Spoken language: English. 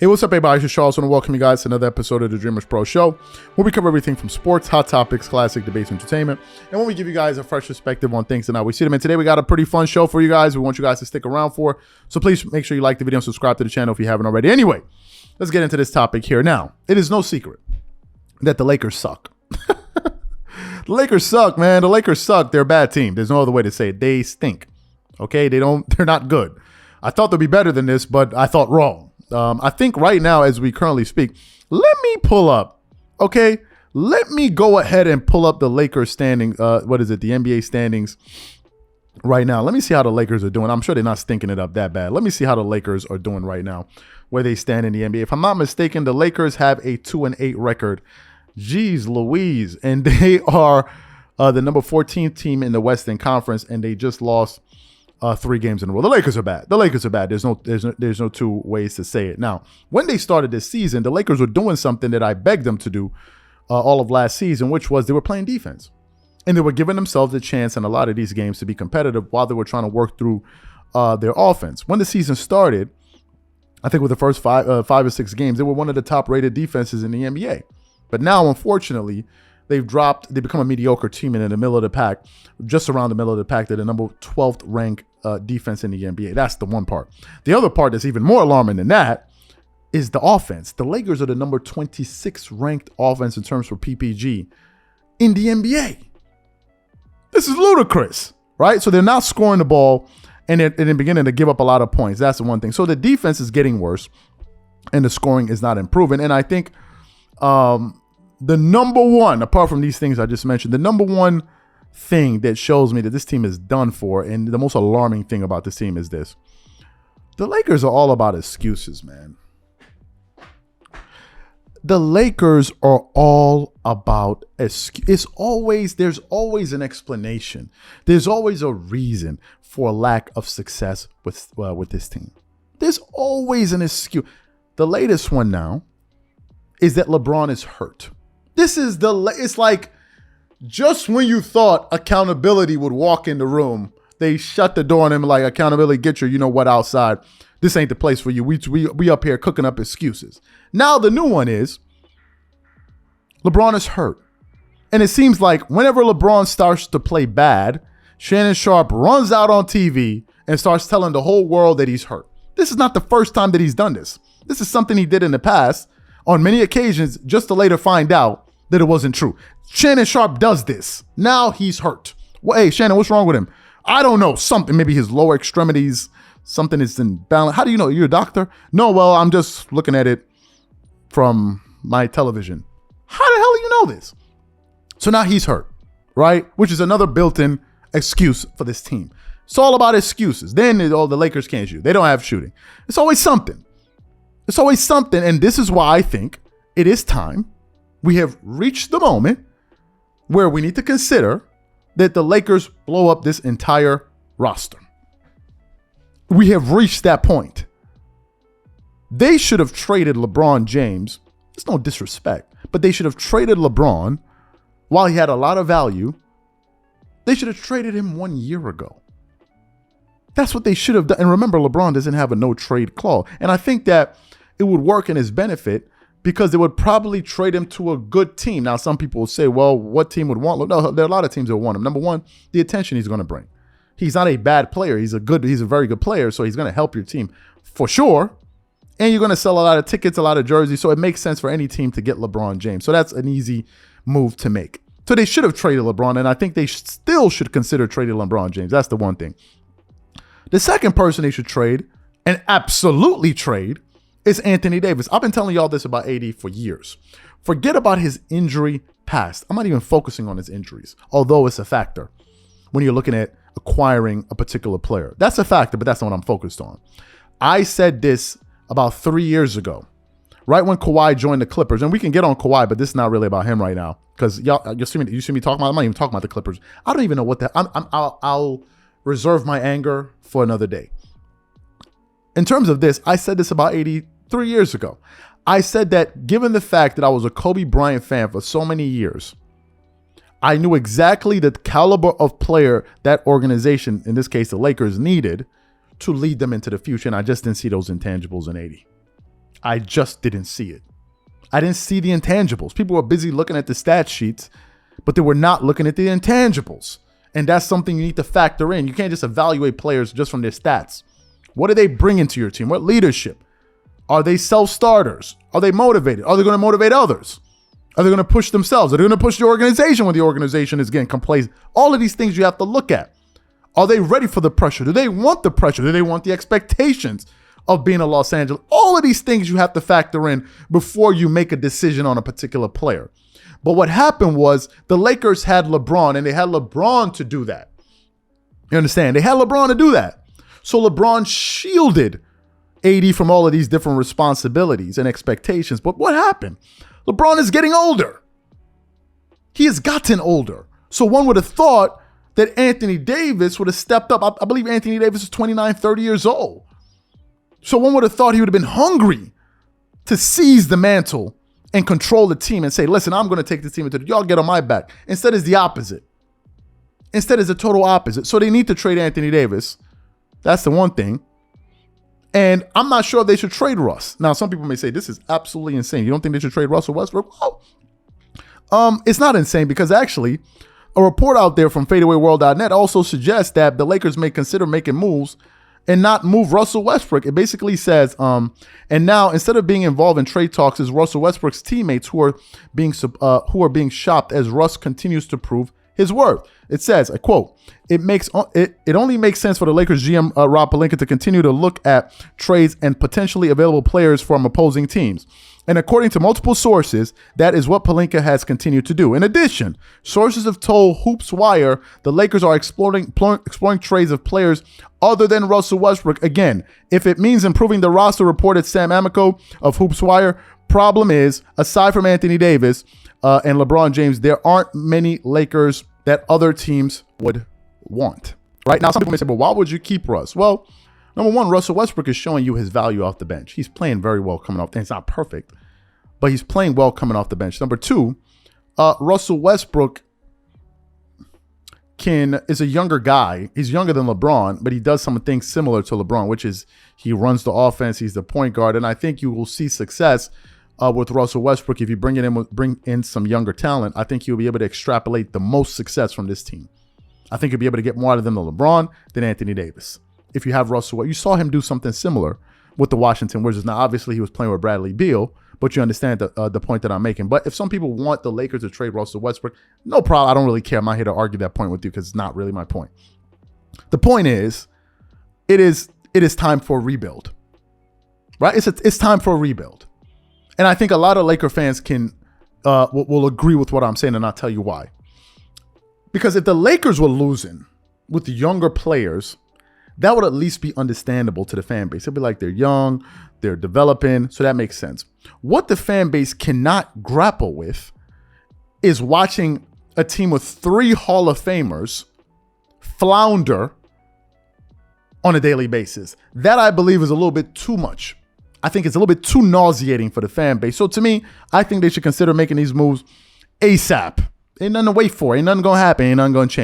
Hey, what's up, everybody? It's Charles. I want to welcome you guys to another episode of the Dreamerspro Show, where we cover everything from sports, hot topics, classic debates, entertainment, and when we give you guys a fresh perspective on things and how we see them. And today we got a pretty fun show for you guys. We want you guys to stick around for. So please make sure you like the video and subscribe to the channel if you haven't already. Anyway, let's get into this topic here. Now, it is no secret that the Lakers suck. The Lakers suck, man. The Lakers suck. They're a bad team. There's no other way to say it. They stink. Okay, they're not good. I thought they'd be better than this, but I thought wrong. I think right now, as we currently speak, let me pull up, okay? Let me go ahead and pull up the Lakers standing, the NBA standings right now. Let me see how the Lakers are doing. I'm sure they're not stinking it up that bad. Let me see how the Lakers are doing right now, where they stand in the NBA. If I'm not mistaken, the Lakers have a 2-8 record. Jeez Louise. And they are the number 14 team in the Western Conference, and they just lost 3 games in a row. The Lakers are bad. The Lakers are bad. There's no two ways to say it. Now, when they started this season, the Lakers were doing something that I begged them to do all of last season, which was they were playing defense. And they were giving themselves a chance in a lot of these games to be competitive while they were trying to work through their offense. When the season started, I think with the first 5 or 6 games, they were one of the top-rated defenses in the NBA. But now, unfortunately, they become a mediocre team in the middle of the pack, just around the middle of the pack. They're the number 12th ranked defense in the NBA. That's the one part. The other part that's even more alarming than that is the offense. The Lakers are the number 26th ranked offense in terms for PPG in the NBA. This is ludicrous, right? So they're not scoring the ball, and they're beginning to give up a lot of points. That's the one thing. So the defense is getting worse, and the scoring is not improving. And I think the number one, apart from these things I just mentioned, the number one thing that shows me that this team is done for, and the most alarming thing about this team is this. The Lakers are all about excuses, man. The Lakers are all about excuses. There's always an explanation. There's always a reason for a lack of success with this team. There's always an excuse. The latest one now is that LeBron is hurt. It's like just when you thought accountability would walk in the room, they shut the door on him like, accountability, get your you-know-what outside. This ain't the place for you. We up here cooking up excuses. Now the new one is LeBron is hurt. And it seems like whenever LeBron starts to play bad, Shannon Sharpe runs out on TV and starts telling the whole world that he's hurt. This is not the first time that he's done this. This is something he did in the past on many occasions, just to later find out that it wasn't true. Shannon Sharpe does this. Now he's hurt. Well, hey, Shannon, what's wrong with him? I don't know. Something, maybe his lower extremities, something is in balance. How do you know? You're a doctor? No, well, I'm just looking at it from my television. How the hell do you know this? So now he's hurt, right? Which is another built-in excuse for this team. It's all about excuses. Then the Lakers can't shoot. They don't have shooting. It's always something. It's always something. And this is why I think it is time. We have reached the moment where we need to consider that the Lakers blow up this entire roster. We have reached that point. They should have traded LeBron James. It's no disrespect, but they should have traded LeBron while he had a lot of value. They should have traded him 1 year ago. That's what they should have done. And remember, LeBron doesn't have a no trade clause. And I think that it would work in his benefit because they would probably trade him to a good team. Now, some people will say, well, what team would want him? No, there are a lot of teams that want him. Number one, the attention he's going to bring. He's not a bad player. He's a very good player. So he's going to help your team for sure. And you're going to sell a lot of tickets, a lot of jerseys. So it makes sense for any team to get LeBron James. So that's an easy move to make. So they should have traded LeBron. And I think they still should consider trading LeBron James. That's the one thing. The second person they should trade, and absolutely trade, is Anthony Davis. I've been telling y'all this about AD for years. Forget about his injury past. I'm not even focusing on his injuries, although it's a factor when you're looking at acquiring a particular player. That's a factor, but that's not what I'm focused on. I said this about 3 years ago, right when Kawhi joined the Clippers. And we can get on Kawhi, but this is not really about him right now. Because you see me talking about, I'm not even talking about the Clippers. I don't even know what I'll reserve my anger for another day. In terms of this, I said this about 3 years ago. I said that given the fact that I was a Kobe Bryant fan for so many years, I knew exactly the caliber of player that organization, in this case the Lakers, needed to lead them into the future. And I just didn't see those intangibles in AD. I just didn't see it. I didn't see the intangibles. People were busy looking at the stat sheets, but they were not looking at the intangibles. And that's something you need to factor in. You can't just evaluate players just from their stats. What do they bring into your team? What leadership? Are they self-starters? Are they motivated? Are they going to motivate others? Are they going to push themselves? Are they going to push the organization when the organization is getting complacent? All of these things you have to look at. Are they ready for the pressure? Do they want the pressure? Do they want the expectations of being a Los Angeles? All of these things you have to factor in before you make a decision on a particular player. But what happened was the Lakers had LeBron, and they had LeBron to do that. You understand? They had LeBron to do that. So LeBron shielded AD from all of these different responsibilities and expectations. But what happened? LeBron is getting older. He has gotten older. So one would have thought that Anthony Davis would have stepped up. I believe Anthony Davis is 29, 30 years old. So one would have thought he would have been hungry to seize the mantle and control the team and say, listen, I'm going to take this team into y'all get on my back. Instead, it's the opposite. Instead, it's the total opposite. So they need to trade Anthony Davis. That's the one thing. And I'm not sure if they should trade Russ. Now, some people may say this is absolutely insane. You don't think they should trade Russell Westbrook? Well, it's not insane because actually a report out there from fadeawayworld.net also suggests that the Lakers may consider making moves and not move Russell Westbrook. It basically says, and now instead of being involved in trade talks, is Russell Westbrook's teammates who are being shopped as Russ continues to prove his worth. It says, I quote, it only makes sense for the Lakers GM Rob Pelinka to continue to look at trades and potentially available players from opposing teams. And according to multiple sources, that is what Pelinka has continued to do. In addition, sources have told Hoops Wire the Lakers are exploring trades of players other than Russell Westbrook. Again, if it means improving the roster, reported Sam Amico of Hoops Wire, problem is, aside from Anthony Davis and LeBron James, there aren't many Lakers that other teams would want. Right now, some people may say, well, why would you keep Russ? Well, number one, Russell Westbrook is showing you his value off the bench. He's playing very well coming off. And it's not perfect, but he's playing well coming off the bench. Number two, Russell Westbrook is a younger guy. He's younger than LeBron, but he does some things similar to LeBron, which is he runs the offense. He's the point guard. And I think you will see success with Russell Westbrook if you bring in some younger talent. I think you'll be able to extrapolate the most success from this team. I think you'll be able to get more out of them than LeBron than Anthony Davis. If you have Russell, you saw him do something similar with the Washington Wizards. Now, obviously, he was playing with Bradley Beal, but you understand the point that I'm making. But if some people want the Lakers to trade Russell Westbrook, no problem. I don't really care. I'm not here to argue that point with you because it's not really my point. The point is, it is time for a rebuild, right? It's time for a rebuild, and I think a lot of Laker fans will agree with what I'm saying, and I'll tell you why. Because if the Lakers were losing with the younger players, that would at least be understandable to the fan base. It'd be like they're young, they're developing, so that makes sense. What the fan base cannot grapple with is watching a team with 3 Hall of Famers flounder on a daily basis. That, I believe, is a little bit too much. I think it's a little bit too nauseating for the fan base. So to me, I think they should consider making these moves ASAP. Ain't nothing to wait for. Ain't nothing going to happen. Ain't nothing going to change.